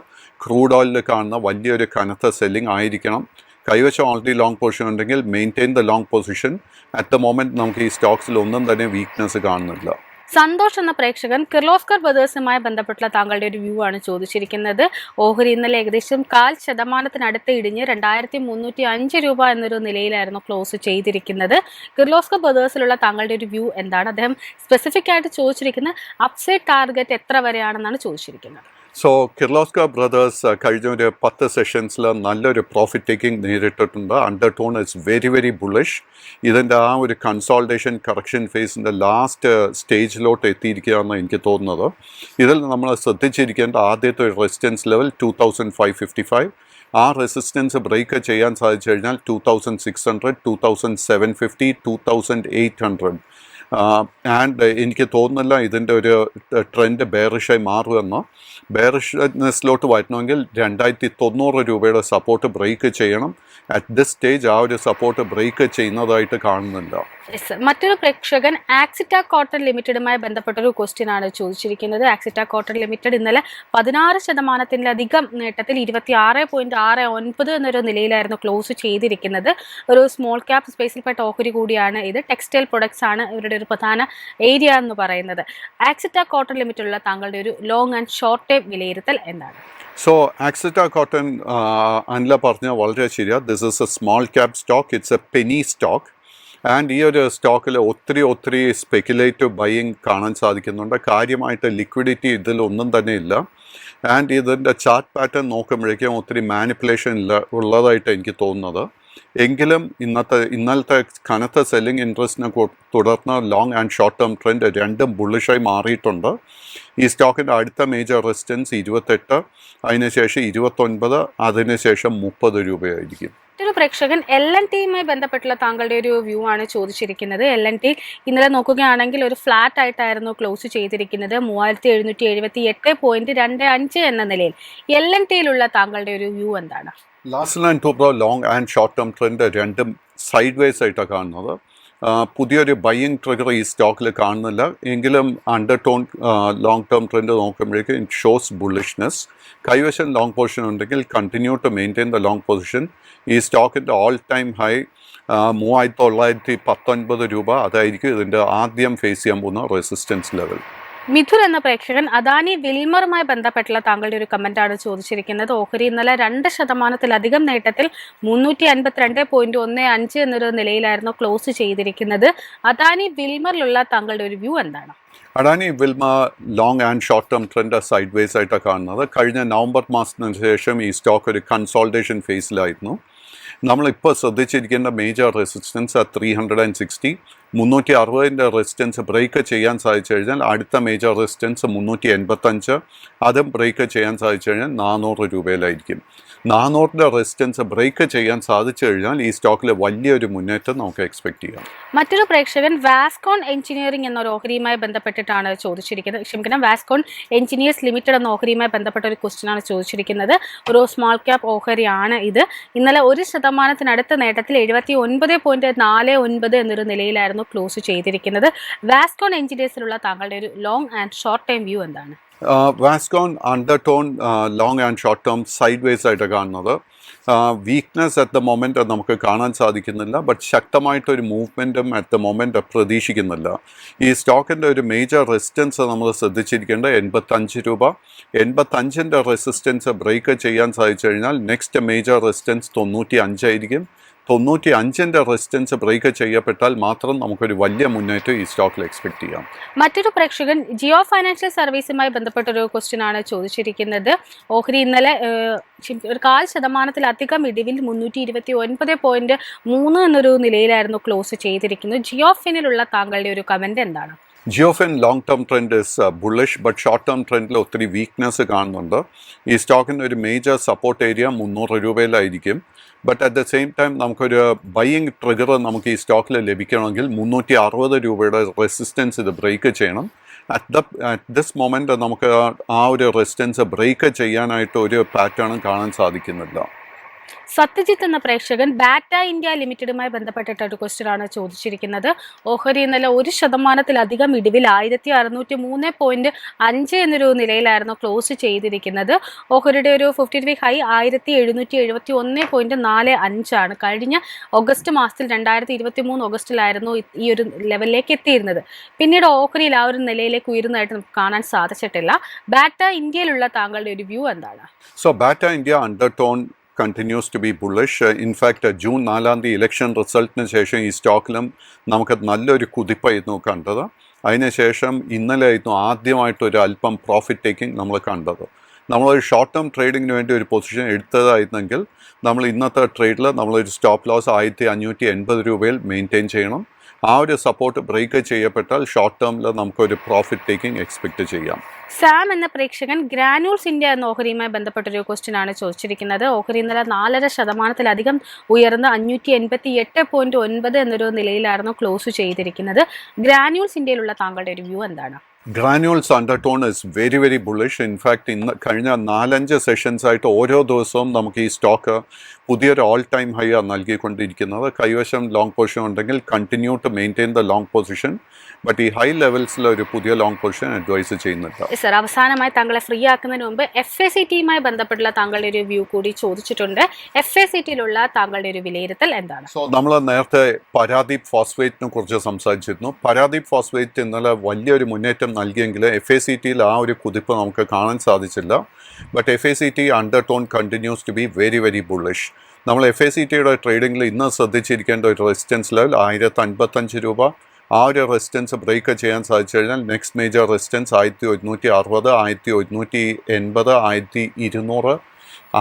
ക്രൂഡ് ഓയിലിൽ കാണുന്ന വലിയൊരു കനത്ത സെല്ലിംഗ് ആയിരിക്കണം. കൈവശം ഓൾറെഡി ലോങ് പൊസിഷൻ ഉണ്ടെങ്കിൽ maintain the long position. At the moment നമുക്ക് ഈ സ്റ്റോക്സിൽ ഒന്നും തന്നെ വീക്ക്നെസ് കാണുന്നില്ല. സന്തോഷ് എന്ന പ്രേക്ഷകൻ കിർലോസ്കർ ബ്രദേഴ്സുമായി ബന്ധപ്പെട്ടുള്ള താങ്കളുടെ ഒരു വ്യൂ ആണ് ചോദിച്ചിരിക്കുന്നത്. ഓഹരി ഇന്നലെ ഏകദേശം 0.5% ഇടിഞ്ഞ് 2305 രൂപ എന്നൊരു നിലയിലായിരുന്നു ക്ലോസ് ചെയ്തിരിക്കുന്നത്. കിർലോസ്കർ ബ്രദേഴ്സിലുള്ള താങ്കളുടെ ഒരു വ്യൂ എന്താണ്? അദ്ദേഹം സ്പെസിഫിക് ആയിട്ട് ചോദിച്ചിരിക്കുന്നത് അപ്സൈഡ് ടാർഗറ്റ് എത്ര വരെയാണെന്നാണ് ചോദിച്ചിരിക്കുന്നത്. സോ കിർലോസ്കർ ബ്രദേഴ്സ് കഴിഞ്ഞ ഒരു 10 സെഷൻസിൽ നല്ലൊരു പ്രോഫിറ്റ് ടേക്കിംഗ് നേരിട്ടിട്ടുണ്ട്. Under tone it's very very bullish. ഇതിൻ്റെ ആ ഒരു കൺസോൾട്ടേഷൻ കറക്ഷൻ ഫേസിൻ്റെ ലാസ്റ്റ് സ്റ്റേജിലോട്ട് എത്തിയിരിക്കുകയാണെന്ന് എനിക്ക് തോന്നുന്നത്. ഇതിൽ നമ്മൾ ശ്രദ്ധിച്ചിരിക്കേണ്ട ആദ്യത്തെ ഒരു റെസിസ്റ്റൻസ് ലെവൽ 2555. ആ റെസിസ്റ്റൻസ് ബ്രേക്ക് ചെയ്യാൻ സാധിച്ചു കഴിഞ്ഞാൽ 2600, 2750, 2800. ആൻഡ് എനിക്ക് തോന്നുന്നില്ല ഇതിൻ്റെ ഒരു ട്രെൻഡ് ബെയറിഷായി മാറുമെന്ന്. ബെയറിഷ്നെസ്സിലോട്ട് വരണമെങ്കിൽ 2900 രൂപയുടെ സപ്പോർട്ട് ബ്രേക്ക് ചെയ്യണം. അറ്റ് ദിസ് സ്റ്റേജ് ആ ഒരു സപ്പോർട്ട് ബ്രേക്ക് ചെയ്യുന്നതായിട്ട് കാണുന്നില്ല. മറ്റൊരു പ്രേക്ഷകൻ ആക്സിറ്റ കോട്ടൺ ലിമിറ്റഡുമായി ബന്ധപ്പെട്ടൊരു ക്വസ്റ്റ്യൻ ആണ് ചോദിച്ചിരിക്കുന്നത്. ആക്സിറ്റ കോട്ടൺ ലിമിറ്റഡ് ഇന്നലെ 16%-ലധികം നേട്ടത്തിൽ 26.69 എന്നൊരു നിലയിലായിരുന്നു ക്ലോസ് ചെയ്തിരിക്കുന്നത്. ഒരു സ്മോൾ ക്യാപ് സ്പേസിൽപ്പെട്ട ഓഹരി കൂടിയാണ് ഇത്. ടെക്സ്റ്റൈൽ പ്രൊഡക്ട്സ് ആണ് ഇവരുടെ ഒരു പ്രധാന ഏരിയ എന്ന് പറയുന്നത്. ആക്സിറ്റ കോട്ടൺ ലിമിറ്റഡിലുള്ള താങ്കളുടെ ഒരു ലോങ് ആൻഡ് ഷോർട്ട് ടൈം വിലയിരുത്തൽ എന്താണ്? സോ ആക്സിറ്റ കോട്ടൺ അനില പറഞ്ഞ വളരെ ശരിയാണ്. This is A small cap stock. It's A Penny stock. And ഈ ഒരു സ്റ്റോക്കിൽ ഒത്തിരി സ്പെക്കുലേറ്റീവ് ബൈയിങ് കാണാൻ സാധിക്കുന്നുണ്ട്. കാര്യമായിട്ട് ലിക്വിഡിറ്റി ഇതിലൊന്നും തന്നെ ഇല്ല. ആൻഡ് ഇതിൻ്റെ ചാർട്ട് പാറ്റേൺ നോക്കുമ്പോഴേക്കും ഒത്തിരി മാനിപ്പുലേഷൻ ഉള്ളതായിട്ട് എനിക്ക് തോന്നുന്നത്. എങ്കിലും ഇന്നലത്തെ കനത്ത സെല്ലിംഗ് ഇൻട്രസ്റ്റിനെ തുടർന്ന് long and short term trend രണ്ടും ബുള്ളിഷായി മാറിയിട്ടുണ്ട്. ഈ സ്റ്റോക്കിൻ്റെ അടുത്ത മേജർ റെസിസ്റ്റൻസ് 28, അതിനുശേഷം 29, അതിനുശേഷം 30 രൂപയായിരിക്കും. മറ്റൊരു പ്രേക്ഷകൻ LNTയുമായി ബന്ധപ്പെട്ടുള്ള താങ്കളുടെ ഒരു വ്യൂ ആണ് ചോദിച്ചിരിക്കുന്നത്. LNT ഇന്നലെ നോക്കുകയാണെങ്കിൽ ഒരു ഫ്ലാറ്റ് ആയിട്ടായിരുന്നു ക്ലോസ് ചെയ്തിരിക്കുന്നത്. 3778.25 എന്ന നിലയിൽ. LNTയിലുള്ള താങ്കളുടെ ഒരു വ്യൂ എന്താണ്? Last and top long and short term trend രണ്ടും സൈഡ് വേസ് ആയിട്ടാണ് കാണുന്നത്. പുതിയൊരു ബൈയിങ് ട്രിഗർ ഈ സ്റ്റോക്കിൽ കാണുന്നില്ല. എങ്കിലും undertone long term trend നോക്കുമ്പോഴേക്കും ഇറ്റ് ഷോസ് ബുള്ളിഷ്നെസ്. കൈവശം ലോങ് പൊസിഷൻ ഉണ്ടെങ്കിൽ continue to maintain the long position. ഈ സ്റ്റോക്കിൻ്റെ ഓൾ ടൈം ഹൈ 3919 രൂപ. അതായിരിക്കും ഇതിൻ്റെ ആദ്യം ഫേസ് ചെയ്യാൻ പോകുന്ന റെസിസ്റ്റൻസ് ലെവൽ. മിഥുൻ എന്ന പ്രേക്ഷകൻ അദാനി വിൽമറുമായി ബന്ധപ്പെട്ടുള്ള താങ്കളുടെ ഒരു കമന്റാണ് ചോദിച്ചിരിക്കുന്നത്. ഓഹരി ഇന്നലെ 2%-ലധികം നേട്ടത്തിൽ 352.15 എന്നൊരു നിലയിലായിരുന്നു ക്ലോസ് ചെയ്തിരിക്കുന്നത്. അദാനി വിൽമറിലുള്ള താങ്കളുടെ ഒരു വ്യൂ എന്താണ്? Adani Wilma long and short term trend side vase ആയിട്ടാണ് കാണുന്നത്. കഴിഞ്ഞ നവംബർ മാസത്തിന് ശേഷം ഈ സ്റ്റോക്ക് ഒരു കൺസോൾട്ടേഷൻ ഫേസിലായിരുന്നു. നമ്മളിപ്പോൾ ശ്രദ്ധിച്ചിരിക്കേണ്ട മേജർ റെസിസ്റ്റൻസ് 360. 360 റെസിസ്റ്റൻസ് ബ്രേക്ക് ചെയ്യാൻ സാധിച്ചു കഴിഞ്ഞാൽ അടുത്ത മേജർ റെസിസ്റ്റൻസ് 385. അതും ബ്രേക്ക് ചെയ്യാൻ സാധിച്ചു കഴിഞ്ഞാൽ 400 രൂപയിലായിരിക്കും. 400 റെസിസ്റ്റൻസ് ബ്രേക്ക് ചെയ്യാൻ സാധിച്ചു കഴിഞ്ഞാൽ ഈ സ്റ്റോക്കിൽ വലിയൊരു മുന്നേറ്റം നമുക്ക് എക്സ്പെക്ട് ചെയ്യാം. മറ്റൊരു പ്രേക്ഷകൻ വാസ്കോൺ എഞ്ചിനീയറിംഗ് എന്ന ഒരു ഓഹരിയുമായി ബന്ധപ്പെട്ടിട്ടാണ് ചോദിച്ചിരിക്കുന്നത്. വാസ്കോൺ എഞ്ചിനീയേഴ്സ് ലിമിറ്റഡ് എന്ന ഓഹരിയുമായി ബന്ധപ്പെട്ട ഒരു ക്വസ്റ്റ്യനാണ് ചോദിച്ചിരിക്കുന്നത്. ഒരു സ്മോൾ ക്യാപ് ഓഹരിയാണ് ഇത്. ഇന്നലെ 1%-നടുത്ത നേട്ടത്തിൽ 79.49 എന്നൊരു നിലയിലായിരുന്നു ക്ലോസ് ചെയ്തിരിക്കുന്നത്. വാസ്കോൺ എഞ്ചിനീയേഴ്സിലുള്ള താങ്കളുടെ ഒരു long and short time view എന്താണ്? Vascon undertone long and short term sideways ആയിട്ട് കാണുന്നത്. വീക്ക്നെസ് അറ്റ് ദ മൊമെൻറ്റ് നമുക്ക് കാണാൻ സാധിക്കുന്നില്ല. ബട്ട് ശക്തമായിട്ടൊരു മൂവ്മെൻറ്റും അറ്റ് ദ മൊമെൻറ്റ് പ്രതീക്ഷിക്കുന്നില്ല. ഈ സ്റ്റോക്കിൻ്റെ ഒരു മേജർ റെസിസ്റ്റൻസ് നമ്മൾ ശ്രദ്ധിച്ചിരിക്കേണ്ടത് 85 രൂപ. 85ൻ്റെ റെസിസ്റ്റൻസ് ബ്രേക്ക് ചെയ്യാൻ സാധിച്ചു കഴിഞ്ഞാൽ നെക്സ്റ്റ് മേജർ റെസിസ്റ്റൻസ് 95 ആയിരിക്കും. 95ൻ്റെ റെസിസ്റ്റൻസ് ബ്രേക്ക് ചെയ്യപ്പെട്ടാൽ മാത്രം നമുക്കൊരു വലിയ മുന്നേറ്റം ഈ സ്റ്റോക്കിൽ എക്സ്പെക്ട് ചെയ്യാം. മറ്റൊരു പ്രേക്ഷകൻ ജിയോ ഫൈനാൻഷ്യൽ സർവീസുമായി ബന്ധപ്പെട്ടൊരു ക്വസ്റ്റ്യൻ ആണ് ചോദിച്ചിരിക്കുന്നത്. ഓഹരി ഇന്നലെ ഒരു 0.5%-ലധികം ഇടിവിൽ 329.3 എന്നൊരു നിലയിലായിരുന്നു ക്ലോസ് ചെയ്തിരിക്കുന്നത്. ജിയോ ഫിനിലുള്ള താങ്കളുടെ ഒരു കമന്റ് എന്താണ്? JioFin long term trend is bullish. But short term ട്രെൻഡിൽ ഒത്തിരി വീക്ക്നെസ് കാണുന്നുണ്ട്. ഈ സ്റ്റോക്കിൻ്റെ ഒരു മേജർ സപ്പോർട്ട് ഏരിയ 300 രൂപയിലായിരിക്കും. But at the same time നമുക്കൊരു ബൈയിങ് ട്രിഗർ നമുക്ക് ഈ സ്റ്റോക്കിൽ ലഭിക്കണമെങ്കിൽ 360 രൂപയുടെ റെസിസ്റ്റൻസ് ഇത് ബ്രേക്ക് ചെയ്യണം. അറ്റ് ദിസ് മൊമെൻറ്റ് നമുക്ക് ആ ഒരു റെസിസ്റ്റൻസ് ബ്രേക്ക് ചെയ്യാനായിട്ട് ഒരു പാറ്റേണും കാണാൻ സാധിക്കുന്നില്ല. സത്യജിത്ത് എന്ന പ്രേക്ഷകൻ ബാറ്റ ഇന്ത്യ ലിമിറ്റഡുമായി ബന്ധപ്പെട്ടിട്ട് ഒരു ക്വസ്റ്റ്യൻ ആണ് ചോദിച്ചിരിക്കുന്നത്. ഓഹരി ഇന്നലെ 1%-ലധികം ഇടിവിൽ 1603.5 എന്നൊരു നിലയിലായിരുന്നു ക്ലോസ് ചെയ്തിരിക്കുന്നത്. ഓഹരിയുടെ ഒരു 53 ഹൈ 1771.45 ആണ്. കഴിഞ്ഞ ഓഗസ്റ്റ് മാസത്തിൽ 2023 ഓഗസ്റ്റിലായിരുന്നു ഈ ഒരു ലെവലിലേക്ക് എത്തിയിരുന്നത്. പിന്നീട് ഓഹരിയിൽ ആ ഒരു നിലയിലേക്ക് ഉയരുന്നതായിട്ട് നമുക്ക് കാണാൻ സാധിച്ചിട്ടില്ല. ബാറ്റ ഇന്ത്യയിലുള്ള താങ്കളുടെ ഒരു വ്യൂ എന്താണ്? So Bata India undertone continues to be bullish. In fact, June 4-ാം തീയതി ഇലക്ഷൻ റിസൾട്ടിന് ശേഷം ഈ സ്റ്റോക്കിലും നമുക്ക് നല്ലൊരു കുതിപ്പായിരുന്നു കണ്ടത്. അതിനുശേഷം ഇന്നലെ ആയിരുന്നു ആദ്യമായിട്ടൊരു അല്പം പ്രോഫിറ്റ് ടേക്കിംഗ് നമ്മൾ കണ്ടത്. നമ്മളൊരു ഷോർട്ട് ടേം ട്രേഡിങ്ങിന് വേണ്ടി ഒരു പൊസിഷൻ എടുത്തതായിരുന്നെങ്കിൽ നമ്മൾ ഇന്നത്തെ ട്രേഡിൽ നമ്മളൊരു സ്റ്റോപ്പ് ലോസ് 1580 രൂപയിൽ മെയിൻറ്റെയിൻ ചെയ്യണം. ആ ഒരു സപ്പോർട്ട് ബ്രേക്ക് ചെയ്യപ്പെട്ടാൽ ഷോർട്ട് ടേമിൽ നമുക്കൊരു പ്രോഫിറ്റ് ടേക്കിംഗ് എക്സ്പെക്റ്റ് ചെയ്യാം. സാം എന്ന പ്രേക്ഷകൻ ഗ്രാനൂൾസ് ഇന്ത്യ എന്ന ഓഹരിയുമായി ബന്ധപ്പെട്ടൊരു ക്വസ്റ്റ്യൻ ആണ് ചോദിച്ചിരിക്കുന്നത്. ഓഹരി ഇന്നലെ 4.5%-ലധികം ഉയർന്ന് 588.9 എന്നൊരു നിലയിലായിരുന്നു ക്ലോസ് ചെയ്തിരിക്കുന്നത്. ഗ്രാനൂൾസ് ഇന്ത്യയിലുള്ള താങ്കളുടെ ഒരു വ്യൂ എന്താണ്? Granules undertone is very very bullish. In fact ഇന്ന് കഴിഞ്ഞ 4-5 സെഷൻസ് ആയിട്ട് ഓരോ ദിവസവും നമുക്ക് ഈ സ്റ്റോക്ക് പുതിയൊരു ഓൾ ടൈം ഹൈ ആണ് നൽകിക്കൊണ്ടിരിക്കുന്നത്. കൈവശം ലോങ് പൊസിഷൻ ഉണ്ടെങ്കിൽ continue to maintain the long position. But ഈ ഹൈ ലെവൽസിൽ ഒരു പുതിയ ലോങ് പൊസിഷൻ അഡ്വൈസ് ചെയ്യുന്നുണ്ട്. സർ, അവസാനമായി താങ്കളെ ഫ്രീ ആക്കുന്നതിന് മുമ്പ് FACTയുമായി ബന്ധപ്പെട്ടുള്ള താങ്കളുടെ ഒരു വ്യൂ കൂടി ചോദിച്ചിട്ടുണ്ട്. FACTയിലുള്ള താങ്കളുടെ ഒരു വിലയിരുത്തൽ എന്താണ്? സോ നമ്മൾ നേരത്തെ പരാദീപ് ഫോസ്ഫേറ്റിനെ കുറിച്ച് സംസാരിച്ചിരുന്നു. പരാദീപ് ഫോസ്ഫേറ്റ് ഇന്നലെ വലിയൊരു മുന്നേറ്റം നൽകിയെങ്കിൽ FACTയിൽ ആ ഒരു കുതിപ്പ് നമുക്ക് കാണാൻ സാധിച്ചില്ല. But FACT undertone continues to be very very bullish. നമ്മൾ FACTയുടെ ട്രേഡിങ്ങിൽ ഇന്ന് ശ്രദ്ധിച്ചിരിക്കേണ്ട ഒരു റെസിസ്റ്റൻസ് ലെവൽ 1055 രൂപ. ആ ഒരു റെസിസ്റ്റൻസ് ബ്രേക്ക് ചെയ്യാൻ സാധിച്ചു കഴിഞ്ഞാൽ next major resistance 1160, 1180, 1200.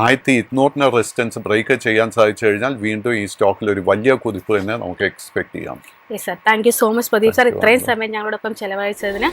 1200 resistance break ചെയ്യാൻ സാധിച്ചു കഴിഞ്ഞാൽ വീണ്ടും ഈ സ്റ്റോക്കിൽ ഒരു വലിയ കുതിപ്പ് തന്നെ നമുക്ക് എക്സ്പെക്ട് ചെയ്യാം. Yes sir, thank you so much Pradeep sir. ഇത്രയും സമയം ഞങ്ങളോടൊപ്പം ചെലവഴിച്ചതിന്